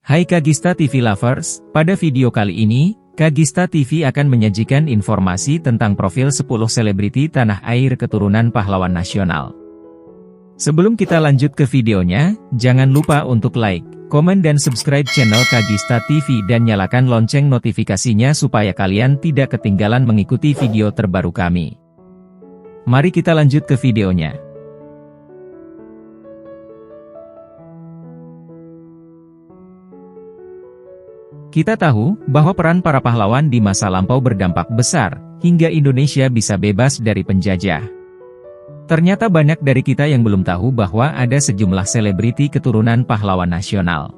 Hai Kagista TV Lovers, pada video kali ini, Kagista TV akan menyajikan informasi tentang profil 10 selebriti tanah air keturunan pahlawan nasional. Sebelum kita lanjut ke videonya, jangan lupa untuk like, komen dan subscribe channel Kagista TV dan nyalakan lonceng notifikasinya supaya kalian tidak ketinggalan mengikuti video terbaru kami. Mari kita lanjut ke videonya. Kita tahu bahwa peran para pahlawan di masa lampau berdampak besar, hingga Indonesia bisa bebas dari penjajah. Ternyata banyak dari kita yang belum tahu bahwa ada sejumlah selebriti keturunan pahlawan nasional.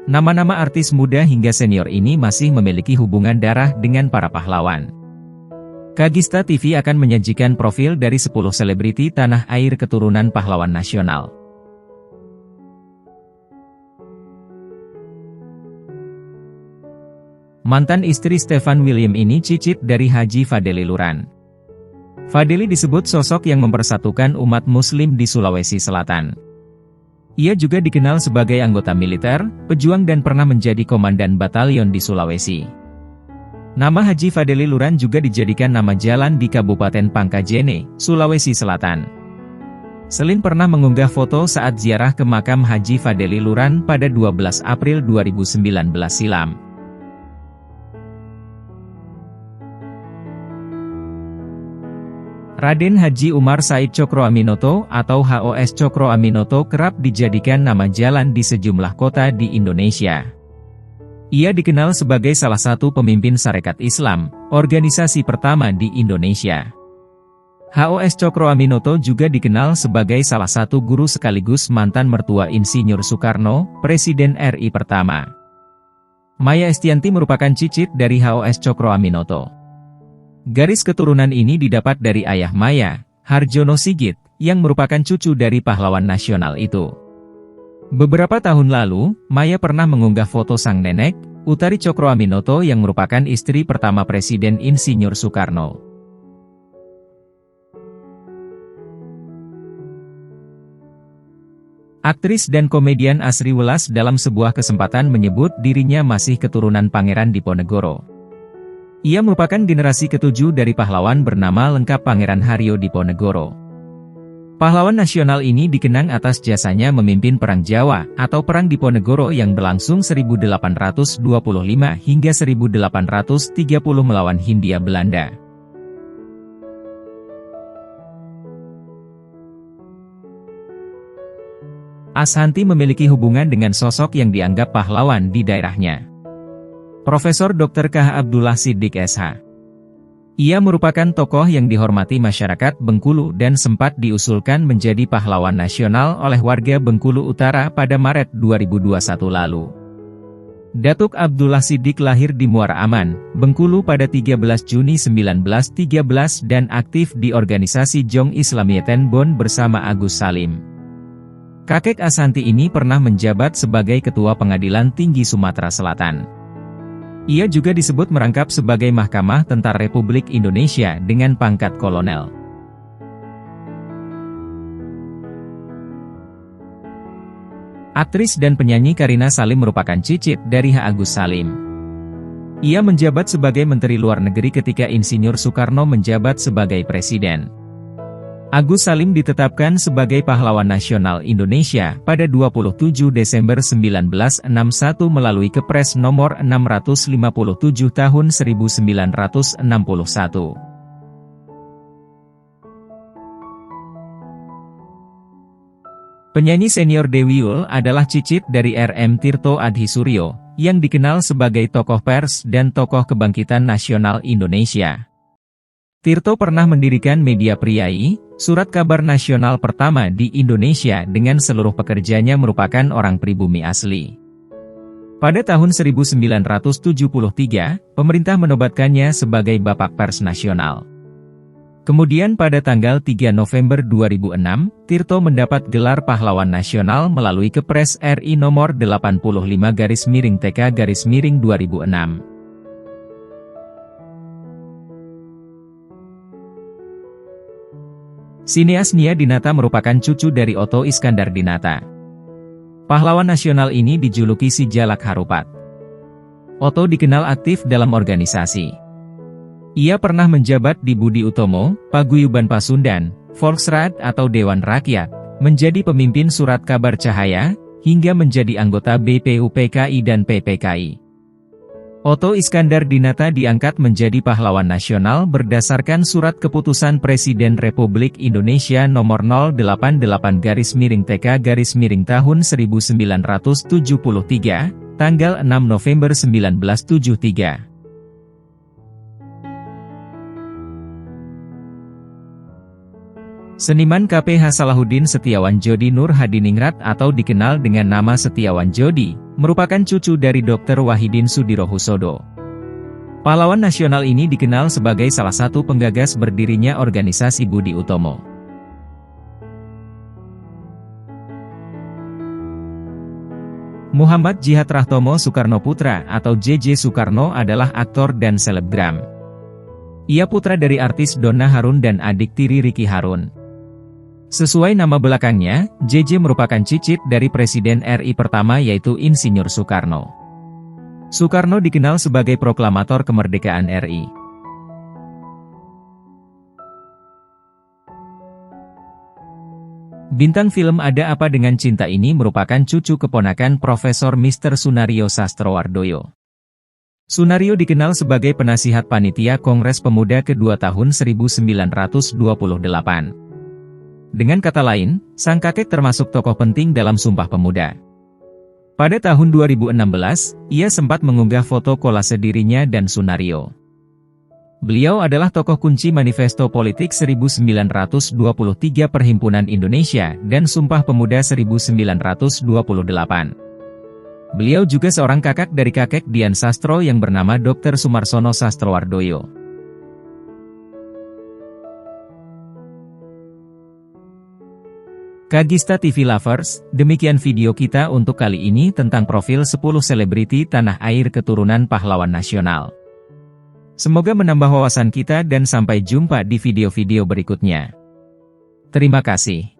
Nama-nama artis muda hingga senior ini masih memiliki hubungan darah dengan para pahlawan. Kagista TV akan menyajikan profil dari 10 selebriti tanah air keturunan pahlawan nasional. Mantan istri Stefan William ini cicit dari Haji Fadeli Luran. Fadeli disebut sosok yang mempersatukan umat muslim di Sulawesi Selatan. Ia juga dikenal sebagai anggota militer, pejuang dan pernah menjadi komandan batalion di Sulawesi. Nama Haji Fadeli Luran juga dijadikan nama jalan di Kabupaten Pangkajene, Sulawesi Selatan. Selin pernah mengunggah foto saat ziarah ke makam Haji Fadeli Luran pada 12 April 2019 silam. Raden Haji Umar Said Cokroaminoto atau HOS Cokroaminoto kerap dijadikan nama jalan di sejumlah kota di Indonesia. Ia dikenal sebagai salah satu pemimpin Sarekat Islam, organisasi pertama di Indonesia. HOS Cokroaminoto juga dikenal sebagai salah satu guru sekaligus mantan mertua Insinyur Soekarno, Presiden RI pertama. Maya Estianty merupakan cicit dari HOS Cokroaminoto. Garis keturunan ini didapat dari ayah Maya, Harjono Sigit, yang merupakan cucu dari pahlawan nasional itu. Beberapa tahun lalu, Maya pernah mengunggah foto sang nenek, Utari Cokroaminoto yang merupakan istri pertama Presiden Insinyur Soekarno. Aktris dan komedian Asri Welas dalam sebuah kesempatan menyebut dirinya masih keturunan Pangeran Diponegoro. Ia merupakan generasi ketujuh dari pahlawan bernama lengkap Pangeran Haryo Diponegoro. Pahlawan nasional ini dikenang atas jasanya memimpin Perang Jawa atau Perang Diponegoro yang berlangsung 1825 hingga 1830 melawan Hindia Belanda. Ashanty memiliki hubungan dengan sosok yang dianggap pahlawan di daerahnya. Profesor Dr. K. Abdullah Siddiq SH. Ia merupakan tokoh yang dihormati masyarakat Bengkulu dan sempat diusulkan menjadi pahlawan nasional oleh warga Bengkulu Utara pada Maret 2021 lalu. Datuk Abdullah Siddiq lahir di Muara Aman, Bengkulu pada 13 Juni 1913 dan aktif di organisasi Jong Islamiyeten Bon bersama Agus Salim. Kakek Ashanty ini pernah menjabat sebagai Ketua Pengadilan Tinggi Sumatera Selatan. Ia juga disebut merangkap sebagai Mahkamah Tentara Republik Indonesia dengan pangkat kolonel. Aktris dan penyanyi Karina Salim merupakan cicit dari H. Agus Salim. Ia menjabat sebagai Menteri Luar Negeri ketika Insinyur Soekarno menjabat sebagai Presiden. Agus Salim ditetapkan sebagai Pahlawan Nasional Indonesia pada 27 Desember 1961 melalui Kepres nomor 657 tahun 1961. Penyanyi senior Dewi Yull adalah cicit dari R.M. Tirto Adhisuryo, yang dikenal sebagai tokoh pers dan tokoh kebangkitan nasional Indonesia. Tirto pernah mendirikan Media Priai, surat kabar nasional pertama di Indonesia dengan seluruh pekerjanya merupakan orang pribumi asli. Pada tahun 1973, pemerintah menobatkannya sebagai Bapak Pers Nasional. Kemudian pada tanggal 3 November 2006, Tirto mendapat gelar Pahlawan Nasional melalui Kepres RI nomor 85-TK-2006. Sineas Nia Dinata merupakan cucu dari Otto Iskandar Dinata. Pahlawan nasional ini dijuluki si Jalak Harupat. Oto dikenal aktif dalam organisasi. Ia pernah menjabat di Budi Utomo, Paguyuban Pasundan, Volksraad atau Dewan Rakyat, menjadi pemimpin Surat Kabar Cahaya, hingga menjadi anggota BPUPKI dan PPKI. Oto Iskandar Dinata diangkat menjadi pahlawan nasional berdasarkan Surat Keputusan Presiden Republik Indonesia Nomor 088-TK- tahun 1973, tanggal 6 November 1973. Seniman KPH Salahuddin Setiawan Djodi Nur Hadiningrat atau dikenal dengan nama Setiawan Djodi, merupakan cucu dari Dr. Wahidin Sudirohusodo. Pahlawan nasional ini dikenal sebagai salah satu penggagas berdirinya organisasi Budi Utomo. Muhammad Djihad Rahtomo Soekarno Putra atau JJ Soekarno adalah aktor dan selebgram. Ia putra dari artis Donna Harun dan adik tiri Ricky Harun. Sesuai nama belakangnya, JJ merupakan cicit dari Presiden RI pertama yaitu Insinyur Soekarno. Soekarno dikenal sebagai proklamator kemerdekaan RI. Bintang film Ada Apa Dengan Cinta ini merupakan cucu keponakan Profesor Mr. Sunario Sastrowardoyo. Sunario dikenal sebagai penasihat panitia Kongres Pemuda kedua tahun 1928. Dengan kata lain, sang kakek termasuk tokoh penting dalam Sumpah Pemuda. Pada tahun 2016, ia sempat mengunggah foto kolase dirinya dan Sunario. Beliau adalah tokoh kunci Manifesto Politik 1923 Perhimpunan Indonesia dan Sumpah Pemuda 1928. Beliau juga seorang kakak dari kakek Dian Sastro yang bernama Dr. Sumarsono Sastrowardoyo. Kagista TV Lovers, demikian video kita untuk kali ini tentang profil 10 selebriti tanah air keturunan pahlawan nasional. Semoga menambah wawasan kita dan sampai jumpa di video-video berikutnya. Terima kasih.